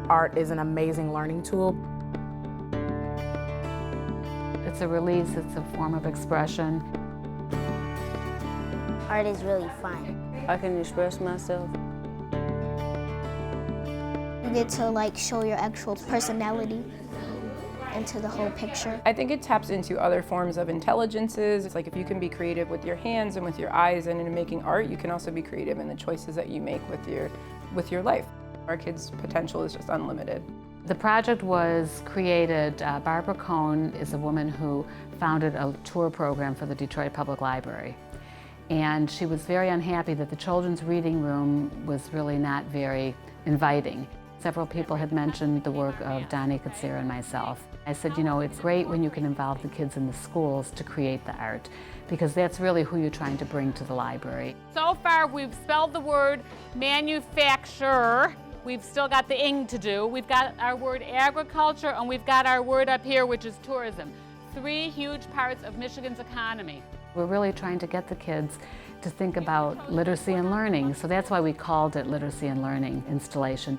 Art is an amazing learning tool. It's a release, it's a form of expression. Art is really fun. I can express myself. You get to show your actual personality into the whole picture. I think it taps into other forms of intelligences. It's like if you can be creative with your hands and with your eyes and in making art, you can also be creative in the choices that you make with your life. Our kids' potential is just unlimited. The project was created, Barbara Cohn is a woman who founded a tour program for the Detroit Public Library. And she was very unhappy that the children's reading room was really not very inviting. Several people had mentioned the work of Donnie Katsir and myself. I said, you know, it's great when you can involve the kids in the schools to create the art, because that's really who you're trying to bring to the library. So far, we've spelled the word manufacturer. We've still got the ing to do. We've got our word agriculture, and we've got our word up here, which is tourism. 3 huge parts of Michigan's economy. We're really trying to get the kids to think about literacy and learning, so that's why we called it Literacy and Learning Installation.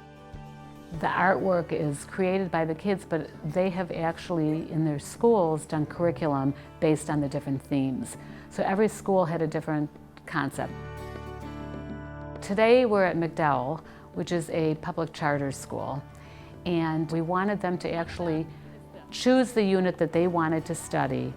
The artwork is created by the kids, but they have actually, in their schools, done curriculum based on the different themes. So every school had a different concept. Today we're at McDowell, which is a public charter school, and we wanted them to actually choose the unit that they wanted to study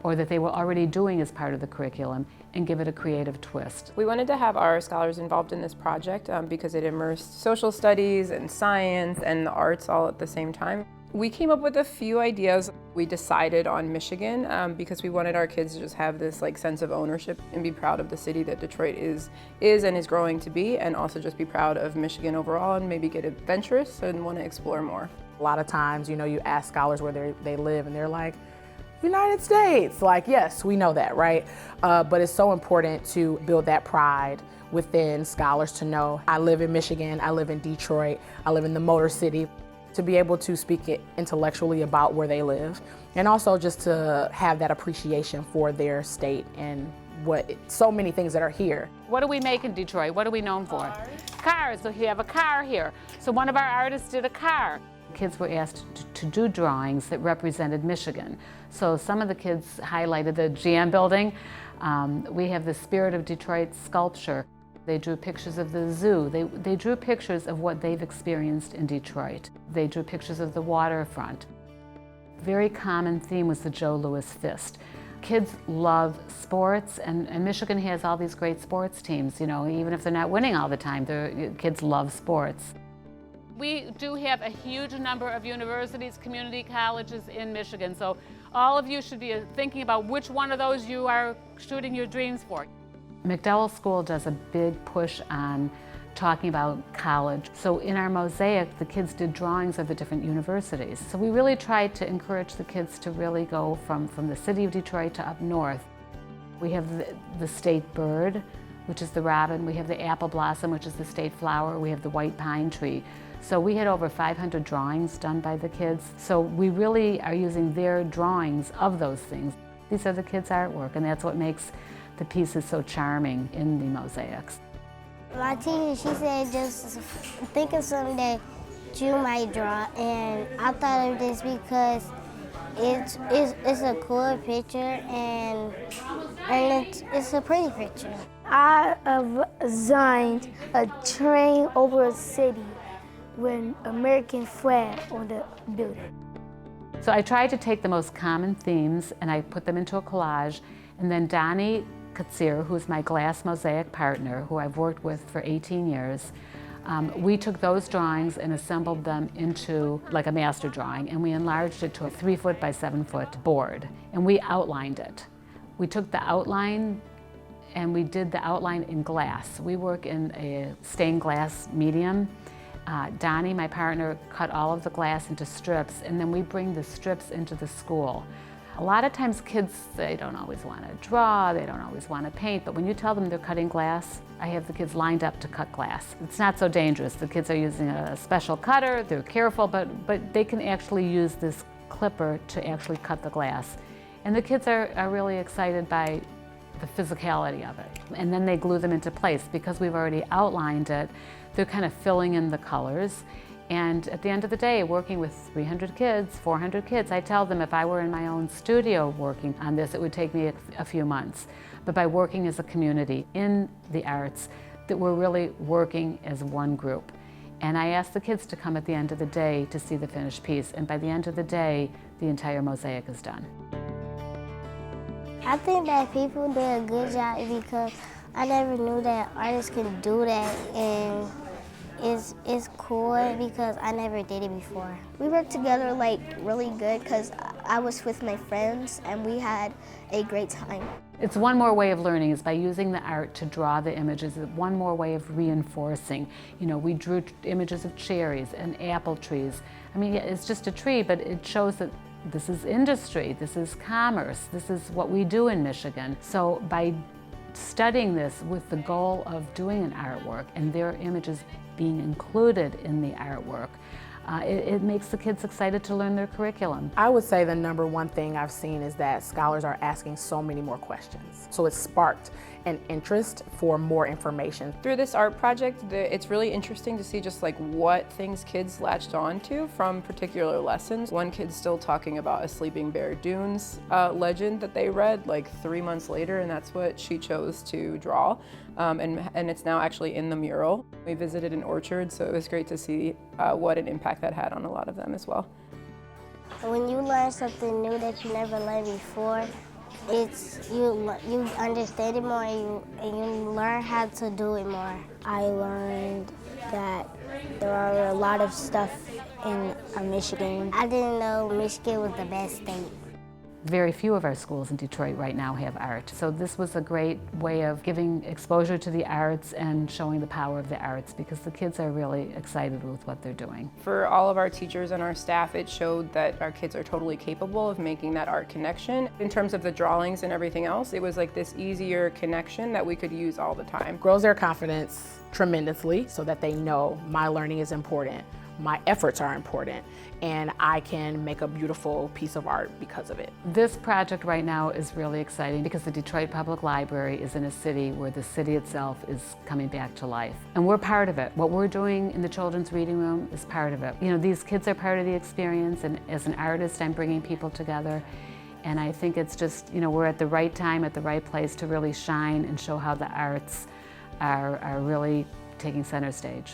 or that they were already doing as part of the curriculum and give it a creative twist. We wanted to have our scholars involved in this project because it immersed social studies and science and the arts all at the same time. We came up with a few ideas. We decided on Michigan because we wanted our kids to just have this sense of ownership and be proud of the city that Detroit is and is growing to be, and also just be proud of Michigan overall and maybe get adventurous and want to explore more. A lot of times, you ask scholars where they live and they're like, United States. Yes, we know that, right? But it's so important to build that pride within scholars to know, I live in Michigan, I live in Detroit, I live in the Motor City, to be able to speak intellectually about where they live, and also just to have that appreciation for their state and so many things that are here. What do we make in Detroit? What are we known for? Cars. So you have a car here. So one of our artists did a car. Kids were asked to do drawings that represented Michigan. So some of the kids highlighted the GM building. We have the Spirit of Detroit sculpture. They drew pictures of the zoo. They drew pictures of what they've experienced in Detroit. They drew pictures of the waterfront. Very common theme was the Joe Louis Fist. Kids love sports, and Michigan has all these great sports teams. Even if they're not winning all the time, kids love sports. We do have a huge number of universities, community colleges in Michigan, so all of you should be thinking about which one of those you are shooting your dreams for. McDowell School does a big push on talking about college. So in our mosaic, the kids did drawings of the different universities. So we really tried to encourage the kids to really go from the city of Detroit to up north. We have the state bird, which is the robin. We have the apple blossom, which is the state flower. We have the white pine tree. So we had over 500 drawings done by the kids. So we really are using their drawings of those things. These are the kids' artwork, and that's what makes the pieces so charming in the mosaics. My teacher, she said just think of something that you might draw, and I thought of this because it's a cool picture and it's a pretty picture. I designed a train over a city with an American flag on the building. So I tried to take the most common themes and I put them into a collage, and then Donnie Katsir, who's my glass mosaic partner, who I've worked with for 18 years, we took those drawings and assembled them into a master drawing, and we enlarged it to a 3-foot by 7-foot board, and we outlined it. We took the outline and we did the outline in glass. We work in a stained glass medium. Donnie, my partner, cut all of the glass into strips, and then we bring the strips into the school. A lot of times kids, they don't always want to draw, they don't always want to paint, but when you tell them they're cutting glass, I have the kids lined up to cut glass. It's not so dangerous. The kids are using a special cutter, they're careful, but they can actually use this clipper to actually cut the glass. And the kids are really excited by the physicality of it. And then they glue them into place. Because we've already outlined it, they're kind of filling in the colors. And at the end of the day, working with 300 kids, 400 kids, I tell them if I were in my own studio working on this, it would take me a few months. But by working as a community in the arts, that we're really working as one group. And I ask the kids to come at the end of the day to see the finished piece. And by the end of the day, the entire mosaic is done. I think that people did a good job because I never knew that artists could do that, and it's cool because I never did it before. We worked together like really good because I was with my friends and we had a great time. It's one more way of learning is by using the art to draw the images. One more way of reinforcing. You know, we drew images of cherries and apple trees. I mean, it's just a tree, but it shows that this is industry, this is commerce, this is what we do in Michigan. So by studying this with the goal of doing an artwork and their images being included in the artwork, it makes the kids excited to learn their curriculum. I would say the number one thing I've seen is that scholars are asking so many more questions. So it sparked an interest for more information. Through this art project, it's really interesting to see just like what things kids latched on to from particular lessons. One kid's still talking about a Sleeping Bear Dunes legend that they read like 3 months later, and that's what she chose to draw. And it's now actually in the mural. We visited an orchard, so it was great to see what an impact that had on a lot of them as well. When you learn something new that you never learned before, you understand it more and you learn how to do it more. I learned that there are a lot of stuff in Michigan. I didn't know Michigan was the best state. Very few of our schools in Detroit right now have art. So this was a great way of giving exposure to the arts and showing the power of the arts because the kids are really excited with what they're doing. For all of our teachers and our staff, it showed that our kids are totally capable of making that art connection. In terms of the drawings and everything else, it was like this easier connection that we could use all the time. Grows their confidence tremendously so that they know my learning is important, my efforts are important, and I can make a beautiful piece of art because of it. This project right now is really exciting because the Detroit Public Library is in a city where the city itself is coming back to life. And we're part of it. What we're doing in the children's reading room is part of it. You know, these kids are part of the experience, and as an artist, I'm bringing people together. And I think it's just, you know, we're at the right time, at the right place to really shine and show how the arts are really taking center stage.